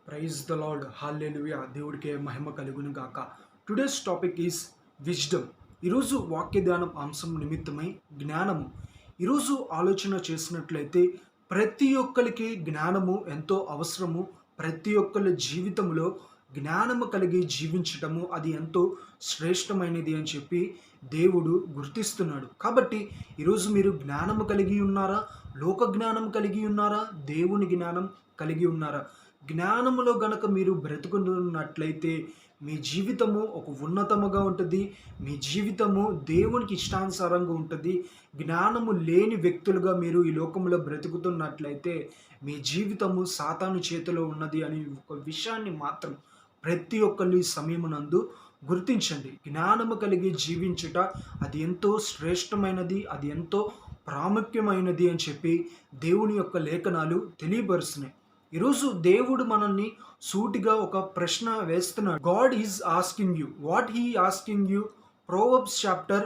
Praise the lord, హల్లెలూయా. దేవుడికే మహిమ కలుగును గాక. Today's topic is wisdom. ఈరోజు వాక్య ధ్యానం అంశం నిమిత్తమై జ్ఞానము. ఈరోజు ఆలోచన చేసినట్లయితే ప్రతి ఒక్కరికి జ్ఞానము ఎంతో అవసరము. ప్రతి ఒక్కరి జీవితంలో జ్ఞానము కలిగి జీవించటము అది ఎంతో శ్రేష్టమైనది అని చెప్పి దేవుడు గుర్తిస్తున్నాడు. కాబట్టి ఈరోజు మీరు జ్ఞానము కలిగి ఉన్నారా? లోక జ్ఞానం కలిగి ఉన్నారా? దేవుని జ్ఞానం కలిగి ఉన్నారా? జ్ఞానములో గనక మీరు బ్రతుకున్నట్లయితే మీ జీవితము ఒక ఉన్నతముగా ఉంటుంది. మీ జీవితము దేవునికి ఇష్టానుసారంగా ఉంటుంది. జ్ఞానము లేని వ్యక్తులుగా మీరు ఈ లోకంలో బ్రతుకుతున్నట్లయితే మీ జీవితము సాతాను చేతిలో ఉన్నది అని ఒక విషయాన్ని మాత్రం ప్రతి ఒక్కరి సమయమునందు గుర్తించండి. జ్ఞానము కలిగి జీవించుట అది ఎంతో శ్రేష్టమైనది, అది ఎంతో ప్రాముఖ్యమైనది అని చెప్పి దేవుని యొక్క లేఖనాలు తెలియపరుస్తున్నాయి. ఈరోజు దేవుడు మనల్ని సూటిగా ఒక ప్రశ్న వేస్తున్నాడు. God is asking you. What he asking you? Proverbs chapter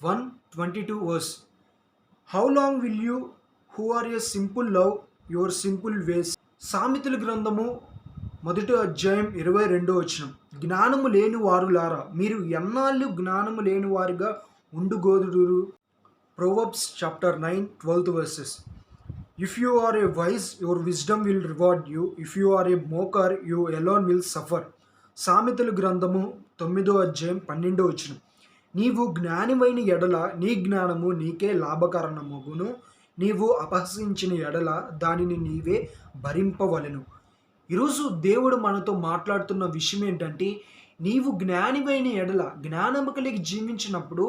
1:22 verse. How long will you who are a simple love your simple ways. సామెతల గ్రంథము 1వ అధ్యాయం 22వ వచనం. జ్ఞానము లేని వారులారా మీరు ఎన్నాళ్ళు జ్ఞానము లేని వారిగా ఉండుగోదురు. Proverbs chapter 9:12 verses. If you are a wise, your wisdom will reward you. If you are a mocker, you alone will suffer. సామెతల గ్రంథము 9వ అధ్యాయం 12వ వచనం. నీవు జ్ఞానివైన ఎడల నీ జ్ఞానము నీకే లాభకరణమగును. నీవు అపహసించిన ఎడల దానిని నీవే భరింపవలెను. ఈరోజు దేవుడు మనతో మాట్లాడుతున్న విషయం ఏంటంటే, నీవు జ్ఞానివైన ఎడల, జ్ఞానము కలిగి జీవించినప్పుడు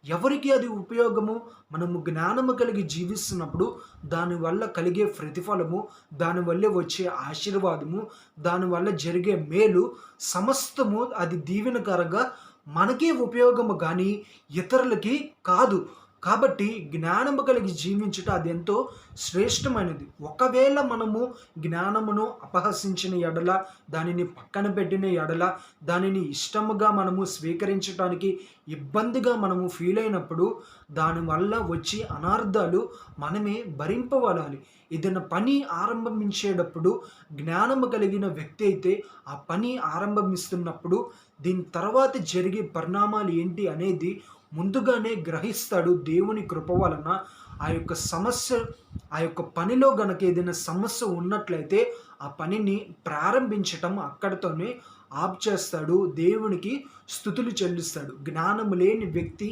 ఎవరికి అది ఉపయోగము? మనము జ్ఞానము కలిగి జీవిస్తున్నప్పుడు దానివల్ల కలిగే ప్రతిఫలము, దానివల్ల వచ్చే ఆశీర్వాదము, దానివల్ల జరిగే మేలు సమస్తము అది దీవెనకరంగా మనకే ఉపయోగము కానీ ఇతరులకి కాదు. కాబట్టి జ్ఞానము కలిగి జీవించుట అది ఎంతో శ్రేష్టమైనది. ఒకవేళ మనము జ్ఞానమును అపహసించిన ఎడల, దానిని పక్కన పెట్టిన ఎడల, దానిని ఇష్టముగా మనము స్వీకరించడానికి ఇబ్బందిగా మనము ఫీల్ అయినప్పుడు దానివల్ల వచ్చి అనార్థాలు మనమే భరింపవలాలి. ఏదైనా పని ఆరంభించేటప్పుడు జ్ఞానము కలిగిన వ్యక్తి అయితే ఆ పని ఆరంభిస్తున్నప్పుడు దీని తర్వాత జరిగే పరిణామాలు ఏంటి అనేది ముందుగానే గ్రహిస్తాడు. దేవుని కృప వలన ఆ యొక్క పనిలో గనక ఏదైనా సమస్య ఉన్నట్లయితే ఆ పనిని ప్రారంభించటం అక్కడితోనే ఆప్ చేస్తాడు. దేవునికి స్తుతులు చెల్లిస్తాడు. జ్ఞానము లేని వ్యక్తి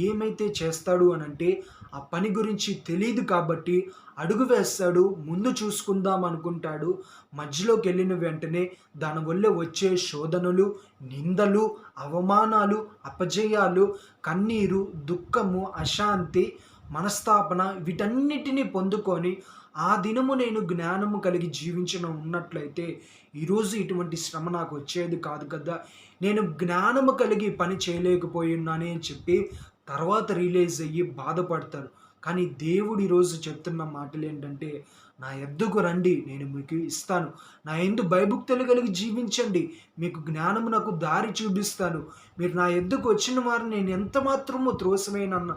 ఏమైతే చేస్తాడు అనంటే ఆ పని గురించి తెలియదు కాబట్టి అడుగు వేస్తాడు, ముందు చూసుకుందాం అనుకుంటాడు. మధ్యలోకి వెళ్ళిన వెంటనే దానివల్ల వచ్చే శోధనలు, నిందలు, అవమానాలు, అపజయాలు, కన్నీరు, దుఃఖము, అశాంతి, మనస్తాపన వీటన్నిటిని పొందుకొని ఆ దినము నేను జ్ఞానము కలిగి జీవించిన ఉన్నట్లయితే ఈరోజు ఇటువంటి శ్రమ నాకు వచ్చేది కాదు కదా, నేను జ్ఞానము కలిగి పని చేయలేకపోయి ఉన్నానే అని చెప్పి తర్వాత రియలైజ్ అయ్యి బాధపడతారు. కానీ దేవుడు ఈరోజు చెప్తున్న మాటలు ఏంటంటే, నా ఎద్దుకు రండి, నేను మీకు ఇస్తాను. నా యందు భయభక్తులు కలిగి జీవించండి, మీకు జ్ఞానము నాకు దారి చూపిస్తాను. మీరు నా ఎద్దుకు వచ్చిన వారిని నేను ఎంత మాత్రము త్రోసివేయనన్న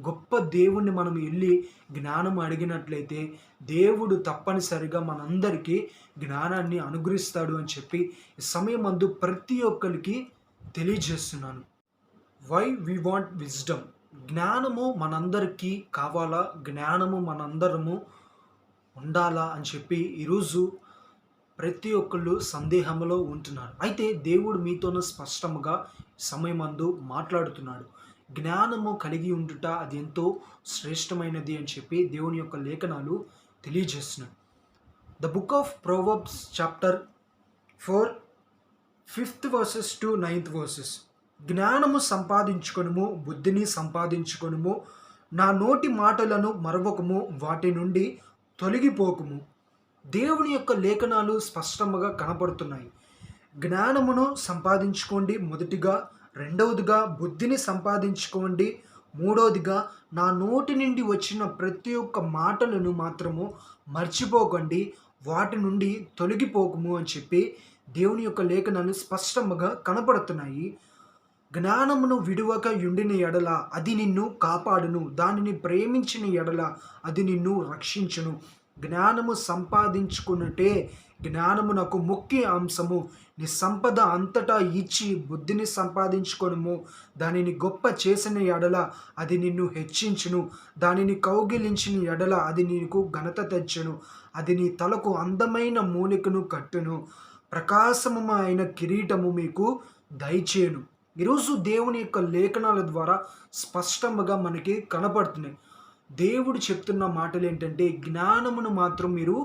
గొప్ప దేవుణ్ణి మనం వెళ్ళి జ్ఞానం అడిగినట్లయితే దేవుడు తప్పనిసరిగా మనందరికీ జ్ఞానాన్ని అనుగ్రహిస్తాడు అని చెప్పి ఈ సమయం అందు ప్రతి ఒక్కరికి తెలియజేస్తున్నాను. Why we want wisdom. జ్ఞానము మనందరికీ కావాలా? జ్ఞానము మనందరము ఉండాలా అని చెప్పి ఈరోజు ప్రతి ఒక్కళ్ళు సందేహంలో ఉంటున్నారు. అయితే దేవుడు మీతోనూ స్పష్టముగా సమయమందు మాట్లాడుతున్నాడు. జ్ఞానము కలిగి ఉండుట అది ఎంతో శ్రేష్టమైనది అని చెప్పి దేవుని యొక్క లేఖనాలు తెలియజేస్తున్నాయి. The book of Proverbs chapter 4 5th verses to 9th verses. జ్ఞానము సంపాదించుకొనుము, బుద్ధిని సంపాదించుకొనుము, నా నోటి మాటలను మరవకము, వాటి నుండి తొలగిపోకుము. దేవుని యొక్క లేఖనాలు స్పష్టంగా కనపడుతున్నాయి. జ్ఞానమును సంపాదించుకోండి మొదటిగా, రెండవదిగా బుద్ధిని సంపాదించుకోండి, మూడవదిగా నా నోటి నుండి వచ్చిన ప్రతి ఒక్క మాటలను మాత్రము మర్చిపోకండి, వాటి నుండి తొలగిపోకుము అని చెప్పి దేవుని యొక్క లేఖనాలు స్పష్టంగా కనపడుతున్నాయి. జ్ఞానమును విడువక యుండిన ఎడల అది నిన్ను కాపాడును, దానిని ప్రేమించిన ఎడల అది నిన్ను రక్షించును. జ్ఞానము సంపాదించుకున్నట్టే జ్ఞానము నాకు ముఖ్య అంశము. నీ సంపద అంతటా ఇచ్చి బుద్ధిని సంపాదించుకొనుము. దానిని గొప్ప చేసిన ఎడల అది నిన్ను హెచ్చించును. దానిని కౌగిలించిన ఎడల అది నీకు ఘనత తెచ్చును. అది నీ తలకు అందమైన మూలికను కట్టును. ప్రకాశమైన కిరీటము మీకు దయచేయును. ఈరోజు దేవుని యొక్క లేఖనాల ద్వారా స్పష్టంగా మనకి కనపడుతున్నాయి. దేవుడు చెప్తున్న మాటలు ఏంటంటే, జ్ఞానమును మాత్రం మీరు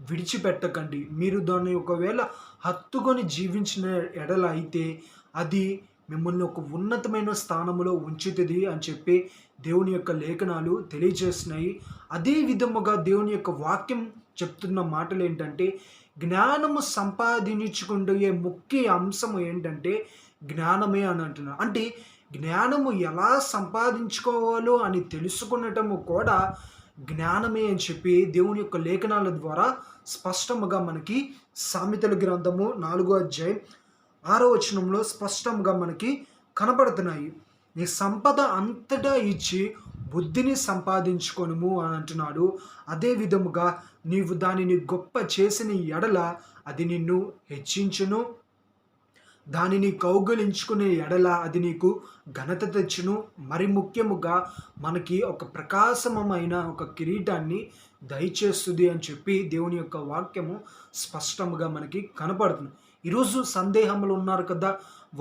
విడిచిపెట్టకండి. మీరు దాన్ని ఒకవేళ హత్తుకొని జీవించిన ఎడల అయితే అది మిమ్మల్ని ఒక ఉన్నతమైన స్థానంలో ఉంచుతుంది అని చెప్పి దేవుని యొక్క లేఖనాలు తెలియజేస్తున్నాయి. అదే విధముగా దేవుని యొక్క వాక్యం చెప్తున్న మాటలు ఏంటంటే, జ్ఞానము సంపాదించుకుంటే ముఖ్య అంశం ఏంటంటే జ్ఞానమే అని అంటున్నారు. అంటే జ్ఞానము ఎలా సంపాదించుకోవాలో అని తెలుసుకునటము కూడా జ్ఞానమే అని చెప్పి దేవుని యొక్క లేఖనాల ద్వారా స్పష్టముగా మనకి సామెతల గ్రంథము 4వ అధ్యాయం 6వ వచనంలో స్పష్టంగా మనకి కనపడుతున్నాయి. నీ సంపద అంతటా ఇచ్చి బుద్ధిని సంపాదించుకొనుము అని అంటున్నాడు. అదే విధముగా నీవు దానిని గొప్ప చేసిన ఎడల అది నిన్ను హెచ్చించును. దానిని కౌగిలించుకునే ఎడల అది నీకు ఘనత తెచ్చును. మరి ముఖ్యముగా మనకి ఒక ప్రకాశమైన ఒక కిరీటాన్ని దయచేస్తుంది అని చెప్పి దేవుని యొక్క వాక్యము స్పష్టంగా మనకి కనపడుతుంది. ఈరోజు సందేహములు ఉన్నారు కదా,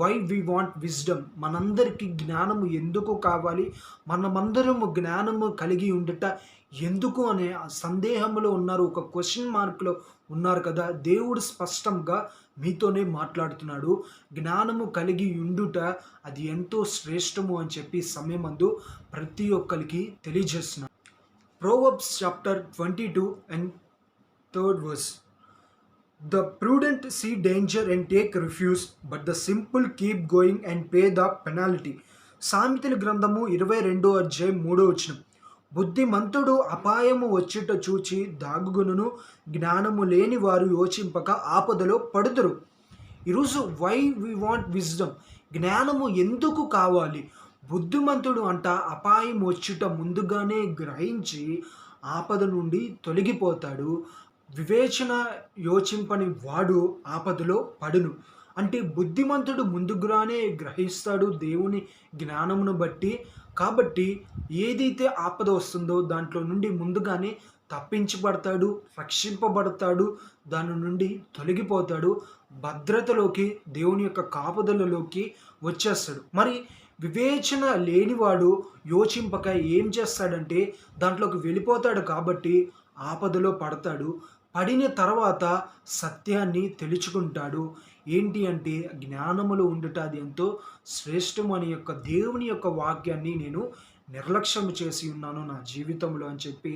వై వి వాంట్ విజ్డమ్, మనందరికీ జ్ఞానము ఎందుకు కావాలి, మనమందరము జ్ఞానము కలిగి ఉండట ఎందుకు అనే సందేహంలో ఉన్నారు, ఒక క్వశ్చన్ మార్క్లో ఉన్నారు కదా. దేవుడు స్పష్టంగా మీతోనే మాట్లాడుతున్నాడు. జ్ఞానము కలిగి ఉండుట అది ఎంతో శ్రేష్టము అని చెప్పి సమయమందు ప్రతి ఒక్కరికి తెలియజేస్తున్నాడు. Proverbs chapter 22 and 3rd verse. The prudent see danger and take refuge, but the simple keep going and pay the penalty. సామెతల గ్రంథము 22వ అధ్యాయం 3వ వచనం. బుద్ధిమంతుడు అపాయము వచ్చుట చూచి దాగుగును, జ్ఞానము లేని వారు యోచింపక ఆపదలో పడుతురు. ఈరోజు వై వి వాంట్ విజ్డమ్, జ్ఞానము ఎందుకు కావాలి? బుద్ధిమంతుడు అంట అపాయం వచ్చుట ముందుగానే గ్రహించి ఆపద నుండి తొలగిపోతాడు. వివేచన యోచింపని వాడు ఆపదలో పడును. అంటే బుద్ధిమంతుడు ముందుగానే గ్రహిస్తాడు దేవుని జ్ఞానమును బట్టి. కాబట్టి ఏదైతే ఆపద వస్తుందో దాంట్లో నుండి ముందుగానే తప్పించబడతాడు, రక్షింపబడతాడు, దాని నుండి తొలగిపోతాడు, భద్రతలోకి దేవుని యొక్క కాపుదలలోకి వచ్చేస్తాడు. మరి వివేచన లేనివాడు యోచింపక ఏం చేస్తాడంటే దాంట్లోకి వెళ్ళిపోతాడు. కాబట్టి ఆపదలో పడతాడు. పడిన తర్వాత సత్యాన్ని తెలుసుకుంటాడు. ఏంటి అంటే జ్ఞానములో ఉండుట అది ఎంతో శ్రేష్టము అని యొక్క దేవుని యొక్క వాక్యాన్ని నేను నిర్లక్ష్యం చేసి ఉన్నాను నా జీవితంలో అని చెప్పి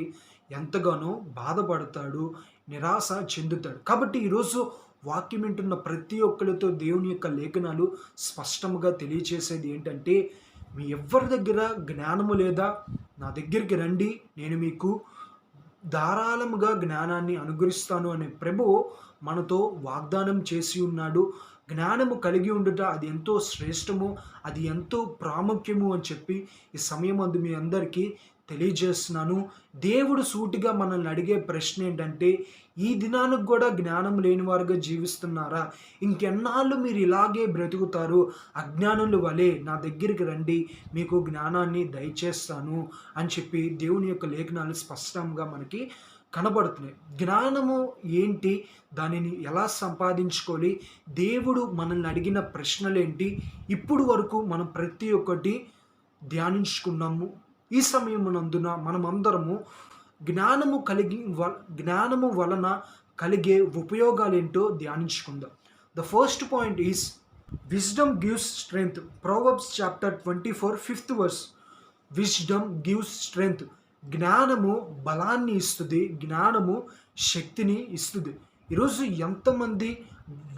ఎంతగానో బాధపడతాడు, నిరాశ చెందుతాడు. కాబట్టి ఈరోజు వాక్యం వింటున్న ప్రతి ఒక్కరితో దేవుని యొక్క లేఖనాలు స్పష్టంగా తెలియచేసేది ఏంటంటే, మీ ఎవరి దగ్గర జ్ఞానము లేదా నా దగ్గరికి రండి, నేను మీకు ధారాళముగా జ్ఞానాన్ని అనుగ్రహిస్తాను అనే ప్రభువు మనతో వాగ్దానం చేసి ఉన్నాడు. జ్ఞానము కలిగి ఉండుట అది ఎంతో శ్రేష్టము, అది ఎంతో ప్రాముఖ్యము అని చెప్పి ఈ సమయం అందు మీ అందరికీ తెలియజేస్తున్నాను. దేవుడు సూటిగా మనల్ని అడిగే ప్రశ్న ఏంటంటే, ఈ దినానికి కూడా జ్ఞానం లేని వారుగా జీవిస్తున్నారా? ఇంకెన్నాళ్ళు మీరు ఇలాగే బ్రతుకుతారు? అజ్ఞానుల వలె నా దగ్గరికి రండి, మీకు జ్ఞానాన్ని దయచేస్తాను అని చెప్పి దేవుని యొక్క లేఖనాలు స్పష్టంగా మనకి కనబడుతున్నాయి. జ్ఞానము ఏంటి, దానిని ఎలా సంపాదించుకోవాలి, దేవుడు మనల్ని అడిగిన ప్రశ్నలు ఏంటి, ఇప్పుడు వరకు మనం ప్రతి ఒక్కటి ధ్యానించుకున్నాము. ఈ సమయమునందున మనమందరము జ్ఞానము వలన కలిగే ఉపయోగాలు ఏంటో ధ్యానించుకుందాం. The first point is wisdom gives strength. Proverbs chapter 24 5th verse. Wisdom gives strength. జ్ఞానము బలాన్ని ఇస్తుంది, జ్ఞానము శక్తిని ఇస్తుంది. ఈరోజు ఎంతమంది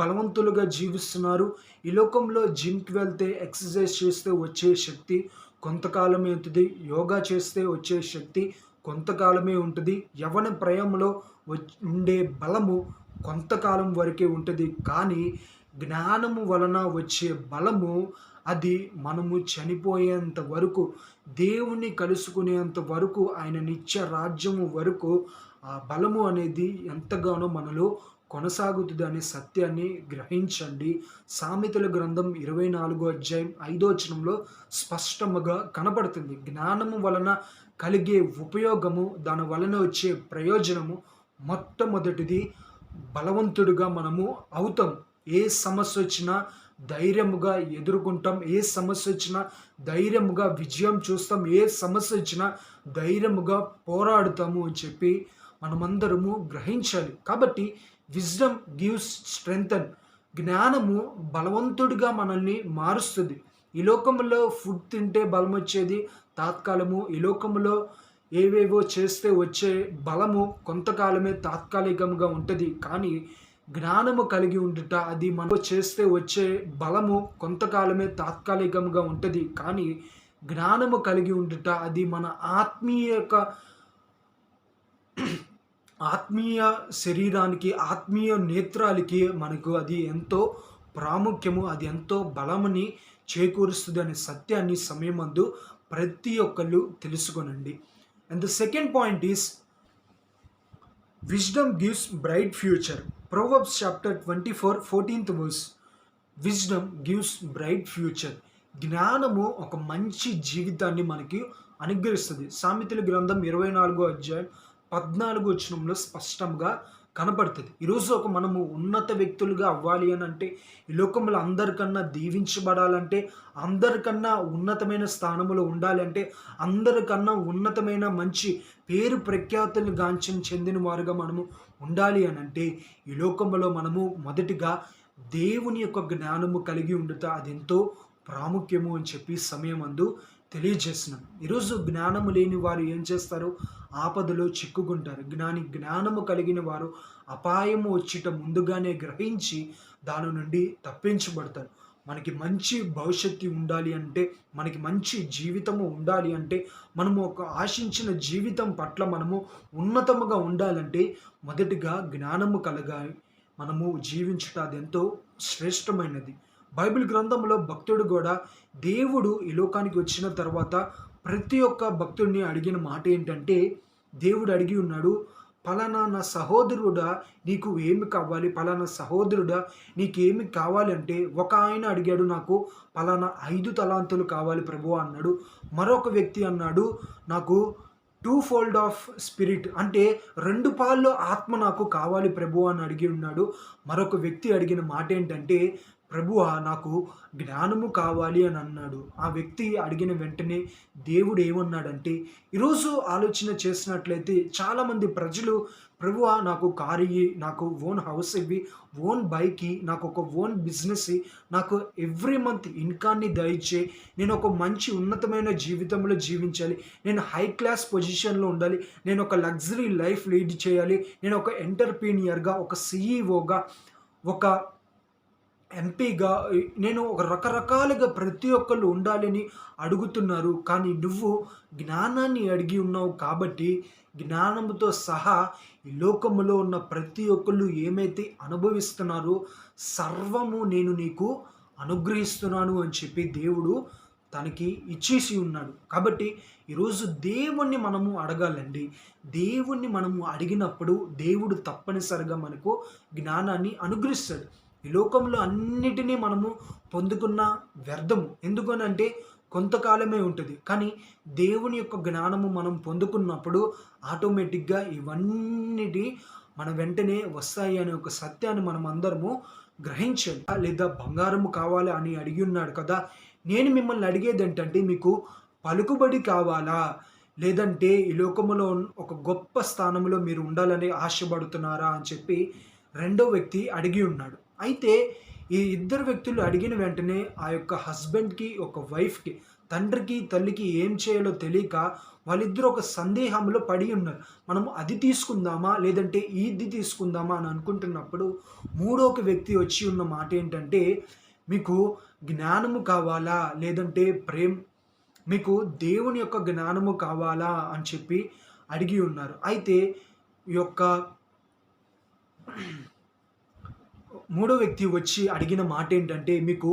బలవంతులుగా జీవిస్తున్నారు? ఈ లోకంలో జిమ్కి వెళ్తే ఎక్సర్సైజ్ చేస్తే వచ్చే శక్తి కొంతకాలమే ఉంటుంది, యోగా చేస్తే వచ్చే శక్తి కొంతకాలమే ఉంటుంది, యవ్వన ప్రయాణంలో ఉండే బలము కొంతకాలం వరకే ఉంటుంది. కానీ జ్ఞానము వలన వచ్చే బలము అది మనము చనిపోయేంత వరకు, దేవుణ్ణి కలుసుకునేంత వరకు, ఆయన నిత్య రాజ్యము వరకు ఆ బలము అనేది ఎంతగానో మనలో కొనసాగుతుంది అనే సత్యాన్ని గ్రహించండి. సామెతల గ్రంథం 24 అధ్యాయం 5 వచనంలో స్పష్టముగా కనపడుతుంది. జ్ఞానము వలన కలిగే ఉపయోగము, దాని వలన వచ్చే ప్రయోజనము మొట్టమొదటిది బలవంతుడిగా మనము అవుతాం. ఏ సమస్య వచ్చినా ధైర్యముగా ఎదుర్కొంటాం. ఏ సమస్య వచ్చినా ధైర్యముగా విజయం చూస్తాం. ఏ సమస్య వచ్చినా ధైర్యముగా పోరాడుతాము అని చెప్పి మనమందరము గ్రహించాలి. కాబట్టి విజ్డమ్ గివ్స్ స్ట్రెంగ్తన్. జ్ఞానము బలవంతుడిగా మనల్ని మారుస్తుంది. ఈ లోకంలో ఫుడ్ తింటే బలం వచ్చేది తాత్కాలము. ఈ లోకంలో ఏవేవో చేస్తే వచ్చే బలము కొంతకాలమే, తాత్కాలికంగా ఉంటుంది. కానీ జ్ఞానము కలిగి ఉండుట, అది మనం చేస్తే వచ్చే బలము కొంతకాలమే, తాత్కాలికంగా ఉంటుంది. కానీ జ్ఞానము కలిగి ఉండుట, అది మన ఆత్మీయ శరీరానికి, ఆత్మీయ నేత్రాలకి మనకు అది ఎంతో ప్రాముఖ్యము, అది ఎంతో బలముని చేకూరుస్తుంది అనే సత్యాన్ని సమయమందు ప్రతి ఒక్కళ్ళు తెలుసుకొనండి. And the second point is wisdom gives bright future. Proverbs chapter 24, 14th verse. Wisdom gives bright future. జ్ఞానము ఒక మంచి జీవితాన్ని మనకి అనుగ్రహిస్తుంది. సామెతల గ్రంథం 24 అధ్యాయం 14 వచనంలో స్పష్టంగా కనపడుతుంది. ఈరోజు మనము ఉన్నత వ్యక్తులుగా అవ్వాలి అని అంటే, ఈ లోకంలో అందరికన్నా దీవించబడాలంటే, అందరికన్నా ఉన్నతమైన స్థానంలో ఉండాలంటే, అందరికన్నా ఉన్నతమైన మంచి పేరు ప్రఖ్యాతులు చెందిన వారుగా మనము ఉండాలి అని అంటే, ఈ లోకంలో మనము మొదటిగా దేవుని యొక్క జ్ఞానము కలిగి ఉండుట అది ఎంతో ప్రాముఖ్యము అని చెప్పి సమయమందు తెలియజేస్తున్నాను. ఈరోజు జ్ఞానము లేని వారు ఏం చేస్తారు? ఆపదలో చిక్కుకుంటారు. జ్ఞానము కలిగిన వారు అపాయము వచ్చిట ముందుగానే గ్రహించి దాని నుండి తప్పించబడతారు. మనకి మంచి భవిష్యత్తు ఉండాలి అంటే, మనకి మంచి జీవితము ఉండాలి అంటే, మనము ఒక ఆశించిన జీవితం పట్ల మనము ఉన్నతముగా ఉండాలంటే మొదటిగా జ్ఞానము కలగాలి. మనము జీవించుట అది ఎంతో శ్రేష్టమైనది. బైబిల్ గ్రంథంలో భక్తుడు కూడా దేవుడు ఈ లోకానికి వచ్చిన తర్వాత ప్రతి ఒక్క భక్తుడిని అడిగిన మాట ఏంటంటే, దేవుడు అడిగి ఉన్నాడు, పలానా నా సహోదరుడా నీకు ఏమి కావాలి, పలానా సహోదరుడా నీకేమి కావాలి అంటే, ఒక ఆయన అడిగాడు, నాకు పలానా 5 తలాంతులు కావాలి ప్రభువా అన్నాడు. మరొక వ్యక్తి అన్నాడు, నాకు 2 fold ఆఫ్ స్పిరిట్ అంటే 2 పాళ్ళు ఆత్మ నాకు కావాలి ప్రభువా అని అడిగి ఉన్నాడు. మరొక వ్యక్తి అడిగిన మాట ఏంటంటే, ప్రభువా నాకు జ్ఞానము కావాలి అని అన్నాడు. ఆ వ్యక్తి అడిగిన వెంటనే దేవుడు ఏమన్నాడంటే, ఈరోజు ఆలోచన చేసినట్లయితే చాలామంది ప్రజలు, ప్రభువా నాకు కారు ఇయ్యి, నాకు ఓన్ హౌస్ ఇవ్వి, ఓన్ బైక్ ఇయ్యి, నాకు ఒక ఓన్ బిజినెస్ ఇయ్యి, నాకు ఎవ్రీ మంత్ ఇన్కాన్ని దయచే, నేను ఒక మంచి ఉన్నతమైన జీవితంలో జీవించాలి, నేను హై క్లాస్ పొజిషన్లో ఉండాలి, నేను ఒక లగ్జరీ లైఫ్ లీడ్ చేయాలి, నేను ఒక ఎంటర్ప్రీనియర్గా, ఒక సిఈఓగా, ఒక ఎంపీగా, నేను ఒక రకరకాలుగా ప్రతి ఒక్కళ్ళు ఉండాలని అడుగుతున్నారు. కానీ నువ్వు జ్ఞానాన్ని అడిగి ఉన్నావు కాబట్టి, జ్ఞానంతో సహా ఈ లోకములో ఉన్న ప్రతి ఒక్కళ్ళు ఏమైతే అనుభవిస్తున్నారో సర్వము నేను నీకు అనుగ్రహిస్తున్నాను అని చెప్పి దేవుడు తనకి ఇచ్చేసి ఉన్నాడు. కాబట్టి ఈరోజు దేవుణ్ణి మనము అడగాలండి. దేవుణ్ణి మనము అడిగినప్పుడు దేవుడు తప్పనిసరిగా మనకు జ్ఞానాన్ని అనుగ్రహిస్తాడు. ఈ లోకంలో అన్నిటినీ మనము పొందుకున్న వ్యర్థము. ఎందుకనంటే కొంతకాలమే ఉంటుంది. కానీ దేవుని యొక్క జ్ఞానము మనం పొందుకున్నప్పుడు ఆటోమేటిక్గా ఇవన్నిటి మన వెంటనే వస్తాయి అనే ఒక సత్యాన్ని మనం అందరము గ్రహించాలి. లేదా బంగారము కావాలి అని అడిగి ఉన్నాడు కదా. నేను మిమ్మల్ని అడిగేది ఏంటంటే, మీకు పలుకుబడి కావాలా, లేదంటే ఈ లోకములో ఒక గొప్ప స్థానంలో మీరు ఉండాలని ఆశపడుతున్నారా అని చెప్పి రెండో వ్యక్తి అడిగి ఉన్నాడు. అయితే ఈ ఇద్దరు వ్యక్తులు అడిగిన వెంటనే ఆ యొక్క హస్బెండ్కి, ఒక వైఫ్కి, తండ్రికి తల్లికి ఏం చేయాలో తెలియక వాళ్ళిద్దరూ ఒక సందేహంలో పడి ఉన్నారు. మనం అది తీసుకుందామా లేదంటే ఇది తీసుకుందామా అని అనుకుంటున్నప్పుడు మూడొక వ్యక్తి వచ్చి ఉన్న మాట ఏంటంటే, మీకు జ్ఞానము కావాలా లేదంటే మీకు దేవుని యొక్క జ్ఞానము కావాలా అని చెప్పి అడిగి ఉన్నారు. అయితే ఈ యొక్క మూడో వ్యక్తి వచ్చి అడిగిన మాట ఏంటంటే, మీకు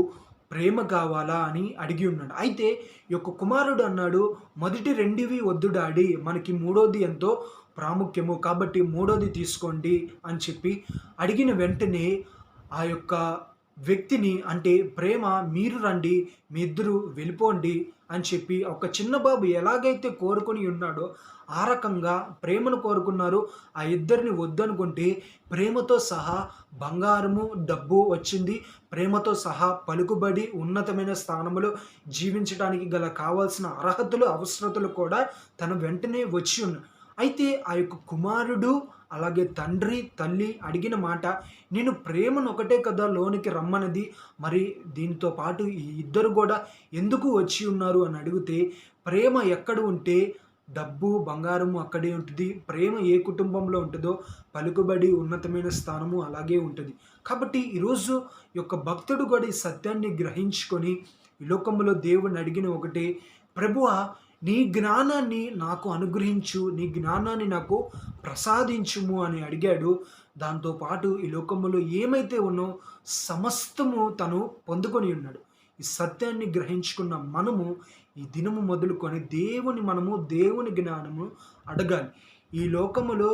ప్రేమ కావాలా అని అడిగి ఉన్నాడు. అయితే ఈ యొక్క కుమారుడు అన్నాడు, మొదటి 2 వద్దు డాడీ, మనకి మూడోది ఎంతో ప్రాముఖ్యము, కాబట్టి మూడోది తీసుకోండి అని చెప్పి అడిగిన వెంటనే ఆ యొక్క వ్యక్తిని, అంటే ప్రేమ, మీరు రండి, మీ ఇద్దరు వెళ్ళిపోండి అని చెప్పి ఒక చిన్న బాబు ఎలాగైతే కోరుకొని ఉన్నాడో ఆ రకంగా ప్రేమను కోరుకున్నారు. ఆ ఇద్దరిని వద్దనుకుంటే ప్రేమతో సహా బంగారము, డబ్బు వచ్చింది. ప్రేమతో సహా పలుకుబడి, ఉన్నతమైన స్థానంలో జీవించడానికి గల కావాల్సిన అర్హతలు, అవసరతలు కూడా తన వెంటనే వచ్చి ఉన్నాయి. అయితే ఆ యొక్క కుమారుడు అలాగే తండ్రి, తల్లి అడిగిన మాట, నేను ప్రేమను ఒకటే కదా లోనికి రమ్మన్నది, మరి దీంతో పాటు ఈ ఇద్దరు కూడా ఎందుకు వచ్చి ఉన్నారు అని అడిగితే, ప్రేమ ఎక్కడ ఉంటే డబ్బు, బంగారము అక్కడే ఉంటుంది. ప్రేమ ఏ కుటుంబంలో ఉంటుందో పలుకుబడి, ఉన్నతమైన స్థానము అలాగే ఉంటుంది. కాబట్టి ఈరోజు యొక్క భక్తుడు కూడా ఈ సత్యాన్ని గ్రహించుకొని ఈ లోకంలో దేవుని అడిగిన ఒకటే, ప్రభువా నీ జ్ఞానాన్ని నాకు అనుగ్రహించు, నీ జ్ఞానాన్ని నాకు ప్రసాదించుము అని అడిగాడు. దాంతోపాటు ఈ లోకములో ఏమైతే ఉన్నో సమస్తము తను పొందుకొని ఉన్నాడు. ఈ సత్యాన్ని గ్రహించుకున్న మనము ఈ దినము మొదలుకొని దేవుని జ్ఞానము అడగాలి. ఈ లోకములో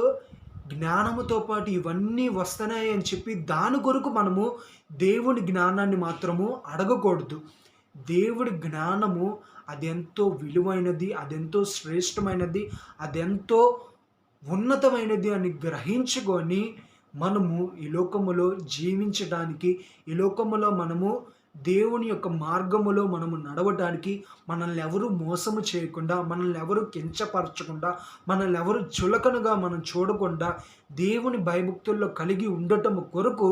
జ్ఞానముతో పాటు ఇవన్నీ వస్తున్నాయి అని చెప్పి దాని కొరకు మనము దేవుని జ్ఞానాన్ని మాత్రము అడగకూడదు. దేవుడి జ్ఞానము అదెంతో విలువైనది, అదెంతో శ్రేష్టమైనది, అదెంతో ఉన్నతమైనది అని గ్రహించుకొని మనము ఈ లోకములో జీవించడానికి, ఈ లోకములో మనము దేవుని యొక్క మార్గములో మనము నడవటానికి, మనల్ని ఎవరు మోసము చేయకుండా, మనల్ని ఎవరు కించపరచకుండా, మనల్ని ఎవరు చులకనగా మనం చూడకుండా దేవుని భయభక్తుల్లో కలిగి ఉండటం కొరకు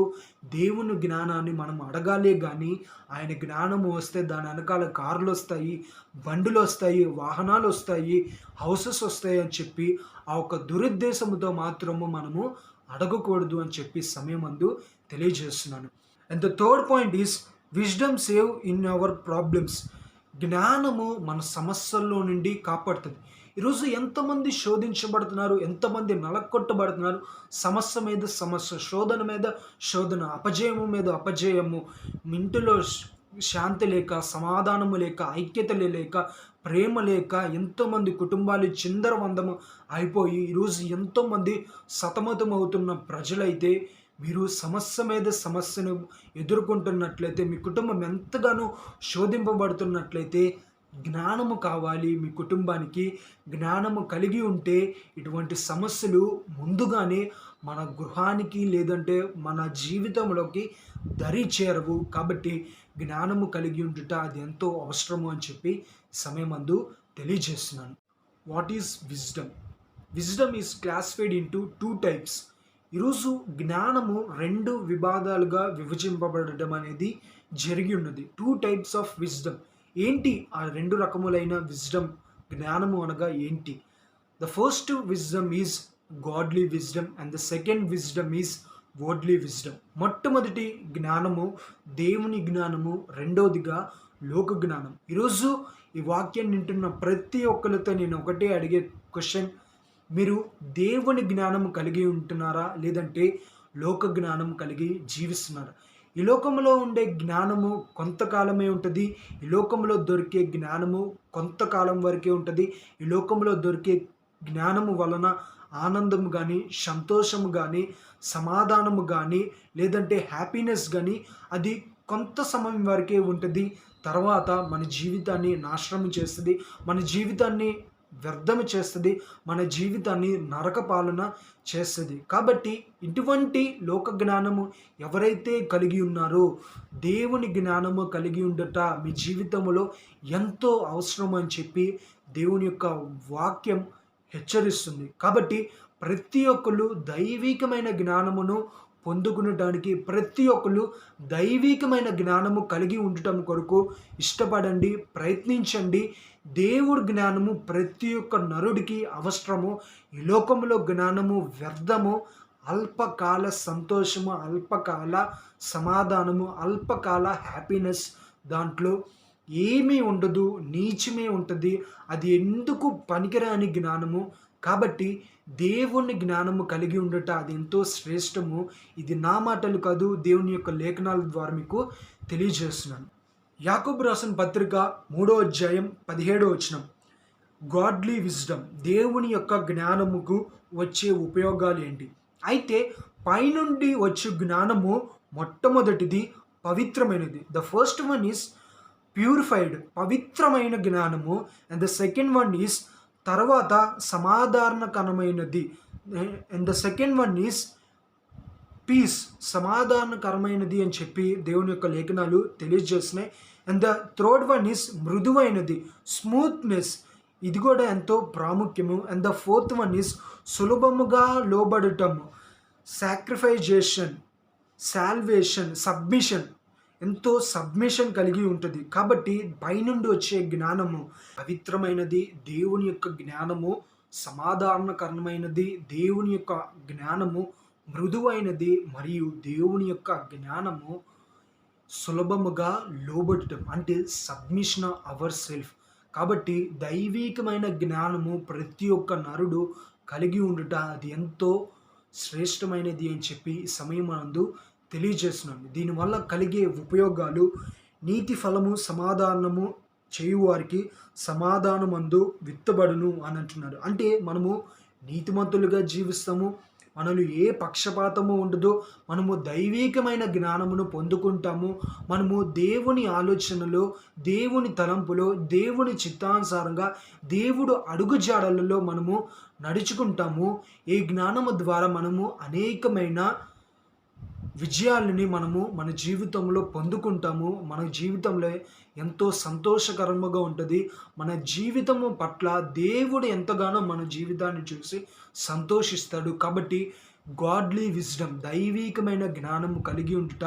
దేవుని జ్ఞానాన్ని మనం అడగాలే. కానీ ఆయన జ్ఞానము వస్తే దాని వెనకాల కార్లు వస్తాయి, బండులు వస్తాయి, వాహనాలు వస్తాయి, హౌసెస్ వస్తాయి అని చెప్పి ఆ ఒక దురుద్దేశముతో మాత్రము మనము అడగకూడదు అని చెప్పి సమయమందు తెలియజేస్తున్నాను. And the third point is wisdom save in our problems. జ్ఞానము మన సమస్యల్లో నుండి కాపాడుతుంది. ఈరోజు ఎంతమంది శోధించబడుతున్నారు, ఎంతమంది నలకొట్టబడుతున్నారు, సమస్య మీద సమస్య, శోధన మీద శోధన, అపజయము మీద అపజయము, ఇంటిలో శాంతి లేక, సమాధానము లేక, ఐక్యత లేక, ప్రేమ లేక ఎంతోమంది కుటుంబాలు చిందరవందము అయిపోయి ఈరోజు ఎంతోమంది సతమతం అవుతున్న ప్రజలైతే, మీరు సమస్య మీద సమస్యను ఎదుర్కొంటున్నట్లయితే, మీ కుటుంబం ఎంతగానో శోధింపబడుతున్నట్లయితే జ్ఞానము కావాలి. మీ కుటుంబానికి జ్ఞానము కలిగి ఉంటే ఇటువంటి సమస్యలు ముందుగానే మన గృహానికి లేదంటే మన జీవితంలోకి దరి చేరవు. కాబట్టి జ్ఞానము కలిగి ఉండుట అది ఎంతో అవసరము అని చెప్పి సమయమందు తెలియజేస్తున్నాను. What is wisdom? Wisdom is classified into 2 types. ఈరోజు జ్ఞానము 2 విభాగాలుగా విభజింపబడడం అనేది జరిగి ఉన్నది. 2 టైప్స్ ఆఫ్ విజ్డమ్. ఏంటి ఆ 2 రకములైన విజ్డమ్? జ్ఞానము అనగా ఏంటి? The first wisdom is godly wisdom and the second wisdom is worldly wisdom. మొట్టమొదటి జ్ఞానము దేవుని జ్ఞానము, రెండవదిగా లోక జ్ఞానం. ఈరోజు ఈ వాక్యాన్ని వింటున్న ప్రతి ఒక్కరితో నేను ఒకటే అడిగే క్వశ్చన్, మీరు దేవుని జ్ఞానం కలిగి ఉంటున్నారా, లేదంటే లోక జ్ఞానం కలిగి జీవిస్తున్నారా? ఈ లోకంలో ఉండే జ్ఞానము కొంతకాలమే ఉంటుంది. ఈ లోకంలో దొరికే జ్ఞానము కొంతకాలం వరకే ఉంటుంది. ఈ లోకంలో దొరికే జ్ఞానము వలన ఆనందము కానీ, సంతోషము కానీ, సమాధానము కానీ, లేదంటే హ్యాపీనెస్ కానీ అది కొంత సమయం వరకే ఉంటుంది. తర్వాత మన జీవితాన్ని నాశనం చేస్తుంది, మన జీవితాన్ని వ్యర్థము చేస్తుంది, మన జీవితాన్ని నరక పాలన చేస్తుంది. కాబట్టి ఇటువంటి లోక జ్ఞానము ఎవరైతే కలిగి ఉన్నారో, దేవుని జ్ఞానము కలిగి ఉండట మీ జీవితంలో ఎంతో అవసరం అని చెప్పి దేవుని యొక్క వాక్యం హెచ్చరిస్తుంది. కాబట్టి ప్రతి ఒక్కరు దైవికమైన జ్ఞానమును పొందుకునడానికి, ప్రతి ఒక్కరు దైవికమైన జ్ఞానము కలిగి ఉండటం కొరకు ఇష్టపడండి, ప్రయత్నించండి. దేవుడి జ్ఞానము ప్రతి ఒక్క నరుడికి అవసరము. ఈ లోకంలో జ్ఞానము వ్యర్థము. అల్పకాల సంతోషము, అల్పకాల సమాధానము, అల్పకాల హ్యాపీనెస్, దాంట్లో ఏమీ ఉండదు, నీచమే ఉంటుంది. అది ఎందుకు పనికిరాని జ్ఞానము. కాబట్టి దేవుని జ్ఞానము కలిగి ఉండట అది ఎంతో శ్రేష్టము. ఇది నా మాటలు కాదు, దేవుని యొక్క లేఖనాల ద్వారా మీకు తెలియజేస్తున్నాను. యాకోబు రాసిన పత్రిక 3వ అధ్యాయం 17వ వచనం, గాడ్లీ విజ్డమ్, దేవుని యొక్క జ్ఞానముకు వచ్చే ఉపయోగాలు ఏంటి? అయితే పైనుండి వచ్చే జ్ఞానము మొట్టమొదటిది పవిత్రమైనది. The first one is purified, పవిత్రమైన జ్ఞానము. And the second one is తర్వాత సమాధానకరమైనది. And the second one is peace, సమాధానకరమైనది అని చెప్పి దేవుని యొక్క లేఖనాలు తెలియజేస్తున్నాయి. And the third one is మృదువైనది, స్మూత్నెస్, ఇది కూడా ఎంతో ప్రాముఖ్యము. And the fourth one is సులభముగా లోబడటము, సాక్రిఫైజేషన్, సాల్వేషన్, సబ్మిషన్, ఎంతో సబ్మిషన్ కలిగి ఉంటుంది. కాబట్టి పైనుండి వచ్చే జ్ఞానము పవిత్రమైనది, దేవుని యొక్క జ్ఞానము సమాధానకరమైనది, దేవుని యొక్క జ్ఞానము మృదువైనది, మరియు దేవుని యొక్క జ్ఞానము సులభముగా లోబడటం, అంటే సబ్మిషన్ అవర్ సెల్ఫ్. కాబట్టి దైవికమైన జ్ఞానము ప్రతి ఒక్క నరుడు కలిగి ఉండుట అది ఎంతో శ్రేష్టమైనది అని చెప్పి సమయమందు తెలియజేస్తున్నాను. దీనివల్ల కలిగే ఉపయోగాలు: నీతి ఫలము సమాధానము చేయువారికి సమాధానమందు విత్తబడును అని అంటున్నాడు. అంటే మనము నీతిమంతులుగా జీవిస్తాము, మనలో ఏ పక్షపాతము ఉండదు, మనము దైవికమైన జ్ఞానమును పొందుకుంటాము, మనము దేవుని ఆలోచనలో, దేవుని తలంపులో, దేవుని చిత్తానుసారంగా, దేవుడు అడుగుజాడలలో మనము నడుచుకుంటాము. ఈ జ్ఞానము ద్వారా మనము అనేకమైన విజయాలని మనము మన జీవితంలో పొందుకుంటాము. మన జీవితంలో ఎంతో సంతోషకరముగా ఉంటుంది. మన జీవితము పట్ల దేవుడు ఎంతగానో మన జీవితాన్ని చూసి సంతోషిస్తాడు. కాబట్టి గాడ్లీ విజ్డమ్, దైవికమైన జ్ఞానము కలిగి ఉండుట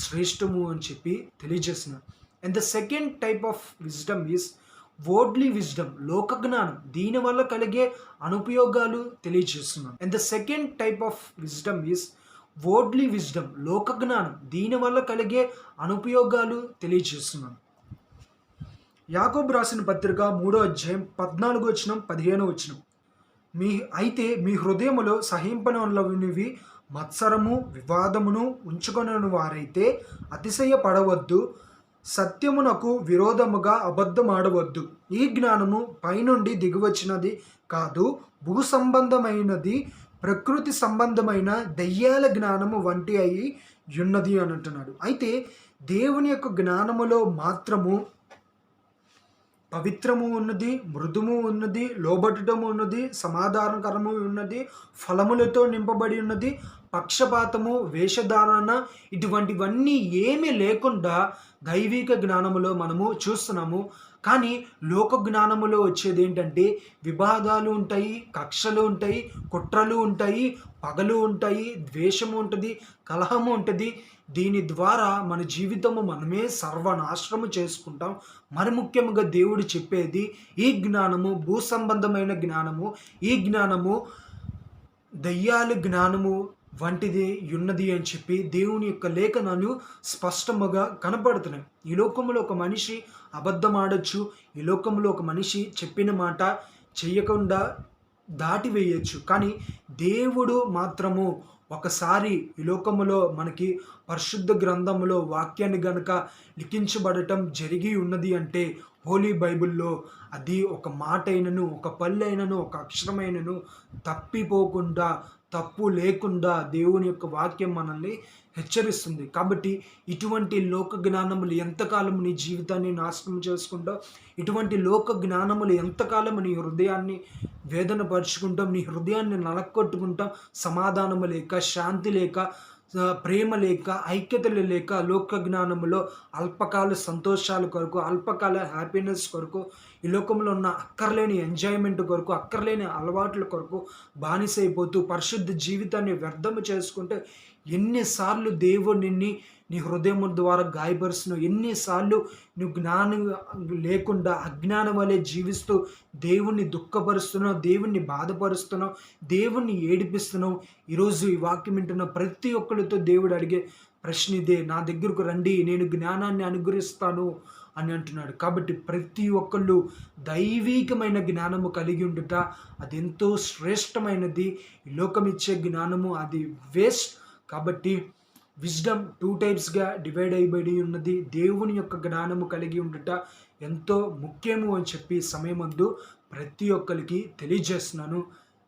శ్రేష్టము అని చెప్పి తెలియజేస్తున్నాను. And the second type of wisdom is worldly wisdom, లోక జ్ఞానం. దీనివల్ల కలిగే అనుపయోగాలు తెలియజేస్తున్నాను. And the second type of wisdom is worldly wisdom, లోక జ్ఞానం. దీనివల్ల కలిగే అనుపయోగాలు తెలియజేస్తున్నాను. యాకోబు రాసిన పత్రిక 3వ అధ్యాయం 14-15 అయితే మీ హృదయములో సహింపనవి మత్సరము వివాదమును ఉంచుకొనని వారైతే అతిశయపడవద్దు, సత్యమునకు విరోధముగా అబద్ధమాడవద్దు. ఈ జ్ఞానము పైనుండి దిగివచ్చినది కాదు, భూ సంబంధమైనది, ప్రకృతి సంబంధమైన దయ్యాల జ్ఞానము వంటి అయి ఉన్నది అని అంటున్నాడు. అయితే దేవుని యొక్క జ్ఞానములో మాత్రము పవిత్రము ఉన్నది, మృదుము ఉన్నది, లోబడటము ఉన్నది, సమాధానకరము ఉన్నది, ఫలములతో నింపబడి ఉన్నది, పక్షపాతము, వేషధారణ ఇటువంటివన్నీ ఏమీ లేకుండా దైవిక జ్ఞానములో మనము చూస్తున్నాము. కానీ లోక జ్ఞానములో వచ్చేది ఏంటంటే వివాదాలు ఉంటాయి, కక్షలు ఉంటాయి, కుట్రలు ఉంటాయి, పగలు ఉంటాయి, ద్వేషము ఉంటుంది, కలహము ఉంటుంది. దీని ద్వారా మన జీవితము మనమే సర్వనాశనము చేసుకుంటాం. మరి ముఖ్యంగా దేవుడు చెప్పేది ఈ జ్ఞానము భూ సంబంధమైన జ్ఞానము, ఈ జ్ఞానము దయ్యాల జ్ఞానము వంటిది ఉన్నది అని చెప్పి దేవుని యొక్క లేఖనాలు స్పష్టముగా కనపడుతున్నాయి. ఈ లోకంలో ఒక మనిషి అబద్ధం ఆడచ్చు, ఈ లోకంలో ఒక మనిషి చెప్పిన మాట చెయ్యకుండా దాటివేయచ్చు. కానీ దేవుడు మాత్రము ఒకసారి ఈ లోకములో మనకి పరిశుద్ధ గ్రంథములో వాక్యాన్ని గనుక లిఖించబడటం జరిగి ఉన్నది అంటే హోలీ బైబిల్లో అది ఒక మాట అయినను, ఒక పల్లెైనను, ఒక అక్షరమైనను తప్పిపోకుండా, తప్పు లేకుండా దేవుని యొక్క వాక్యం మనల్ని హెచ్చరిస్తుంది. కాబట్టి ఇటువంటి లోక జ్ఞానములు ఎంతకాలం నీ జీవితాన్ని నాశనం చేసుకుంటావు, ఇటువంటి లోక జ్ఞానములు ఎంతకాలం నీ హృదయాన్ని వేదన పరుచుకుంటాం, నీ హృదయాన్ని నలక్కొట్టుకుంటాం. సమాధానము లేక, శాంతి లేక, ప్రేమ లేక, ఐక్యతలు లేక, లోక జ్ఞానములో అల్పకాల సంతోషాల కొరకు, అల్పకాల హ్యాపీనెస్ కొరకు, ఈ లోకంలో ఉన్న అక్కర్లేని ఎంజాయ్మెంట్ కొరకు, అక్కర్లేని అలవాట్ల కొరకు బానిసైపోతూ పరిశుద్ధ జీవితాన్ని వ్యర్థము చేసుకుంటే ఎన్నిసార్లు దేవుడు నీ హృదయం ద్వారా గాయపరుస్తున్నావు, ఎన్నిసార్లు నువ్వు జ్ఞానం లేకుండా అజ్ఞానం వలె జీవిస్తూ దేవుణ్ణి దుఃఖపరుస్తున్నావు, దేవుణ్ణి బాధపరుస్తున్నావు, దేవుణ్ణి ఏడిపిస్తున్నావు. ఈరోజు ఈ వాక్యం వింటున్న ప్రతి ఒక్కరితో దేవుడు అడిగే ప్రశ్న ఇదే, నా దగ్గరకు రండి, నేను జ్ఞానాన్ని అనుగ్రహిస్తాను అని అంటున్నాడు. కాబట్టి ప్రతి ఒక్కళ్ళు దైవికమైన జ్ఞానము కలిగి ఉండుట అది ఎంతో శ్రేష్టమైనది. ఈ లోకం ఇచ్చే జ్ఞానము అది వేస్ట్. కాబట్టి విజ్డమ్ 2 టైప్స్గా డివైడ్ అయిబడి ఉన్నది. దేవుని యొక్క జ్ఞానము కలిగి ఉండుట ఎంతో ముఖ్యము అని చెప్పి సమయమందు ప్రతి ఒక్కరికి తెలియజేస్తున్నాను.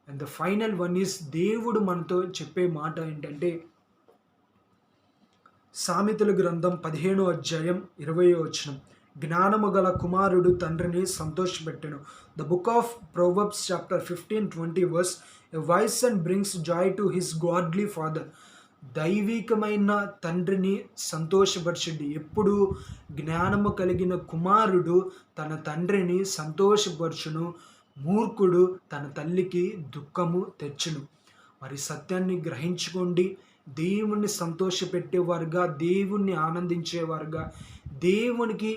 And the final one is దేవుడు మనతో చెప్పే మాట ఏంటంటే సామెతల గ్రంథం 15వ అధ్యాయం 20వ వచనం, జ్ఞానము గల కుమారుడు తండ్రిని సంతోషపెట్టెను. The book of Proverbs chapter 15:20 verse, a wise son brings joy to his godly father. దైవికమైన తండ్రిని సంతోషపరచండి. ఎప్పుడు జ్ఞానము కలిగిన కుమారుడు తన తండ్రిని సంతోషపరచును, మూర్ఖుడు తన తల్లికి దుఃఖము తెచ్చును. మరి సత్యాన్ని గ్రహించుకోండి. దేవుణ్ణి సంతోషపెట్టేవారుగా, దేవుణ్ణి ఆనందించేవారుగా, దేవునికి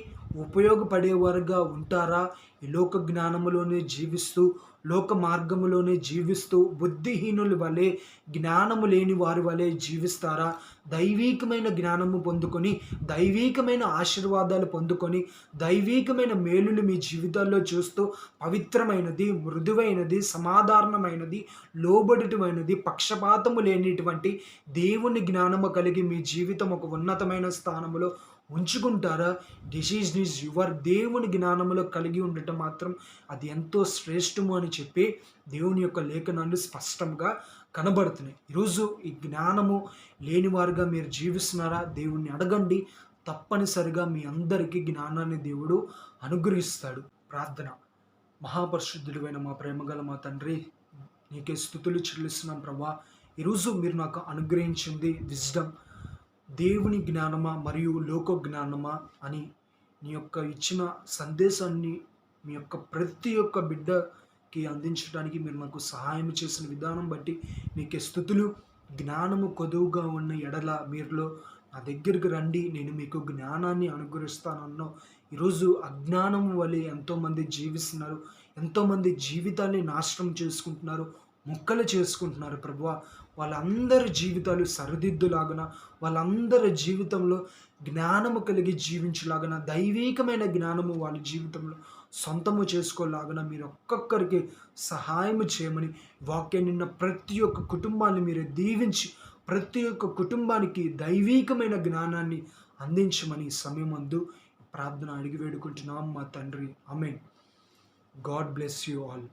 ఉపయోగపడేవారుగా ఉంటారా? ఈ లోక జ్ఞానములోనే జీవిస్తూ, లోక మార్గములోనే జీవిస్తూ, బుద్ధిహీనుల వలె, జ్ఞానము లేని వారి వలె జీవిస్తారా? దైవీకమైన జ్ఞానము పొందుకొని, దైవీకమైన ఆశీర్వాదాలు పొందుకొని, దైవీకమైన మేలులు మీ జీవితాల్లో చూస్తూ, పవిత్రమైనది, మృదువైనది, సమాధానమైనది, లోబడిటమైనది, పక్షపాతము లేనిటువంటి దేవుని జ్ఞానము కలిగి మీ జీవితం ఒక ఉన్నతమైన స్థానములో ఉంచుకుంటారా? Disease is your. దేవుని జ్ఞానములో కలిగి ఉండటం మాత్రం అది ఎంతో శ్రేష్టము అని చెప్పి దేవుని యొక్క లేఖనాలు స్పష్టంగా కనబడుతున్నాయి. ఈరోజు ఈ జ్ఞానము లేనివారుగా మీరు జీవిస్తున్నారా? దేవుణ్ణి అడగండి. తప్పనిసరిగా మీ అందరికీ జ్ఞానాన్ని దేవుడు అనుగ్రహిస్తాడు. ప్రార్థన. మహాపరిశుద్ధుడైన మా ప్రేమగల మా తండ్రి, నీకే స్తుతులు చెల్లిస్తున్నాం ప్రభా. ఈరోజు మీరు నాకు అనుగ్రహించింది విజ్డమ్, దేవుని జ్ఞానమా మరియు లోక జ్ఞానమా అని నీ యొక్క ఇచ్చిన సందేశాన్ని మీ యొక్క ప్రతి ఒక్క బిడ్డకి అందించడానికి మీరు నాకు సహాయం చేసిన విధానం బట్టి మీకే స్తుతులు. జ్ఞానము కొదువుగా ఉన్న ఎడల మీరులో నా దగ్గరికి రండి, నేను మీకు జ్ఞానాన్ని అనుగ్రహిస్తానన్నావు. ఈరోజు అజ్ఞానం వలె ఎంతోమంది జీవిస్తున్నారు, ఎంతోమంది జీవితాన్ని నాశనం చేసుకుంటున్నారు, ముక్కలు చేసుకుంటున్నారు ప్రభువా. వాళ్ళందరి జీవితాలు సరిదిద్దులాగన, వాళ్ళందరి జీవితంలో జ్ఞానము కలిగి జీవించలాగన, దైవీకమైన జ్ఞానము వాళ్ళ జీవితంలో సొంతము చేసుకోలాగన మీరు ఒక్కొక్కరికి సహాయము చేయమని, వాక్యం నిన్న ప్రతి ఒక్క కుటుంబాన్ని మీరు దీవించి, ప్రతి ఒక్క కుటుంబానికి దైవీకమైన జ్ఞానాన్ని అందించమని సమయమందు ప్రార్థన అడిగి వేడుకుంటున్నాం మా తండ్రి. ఆమేన్. God bless you all.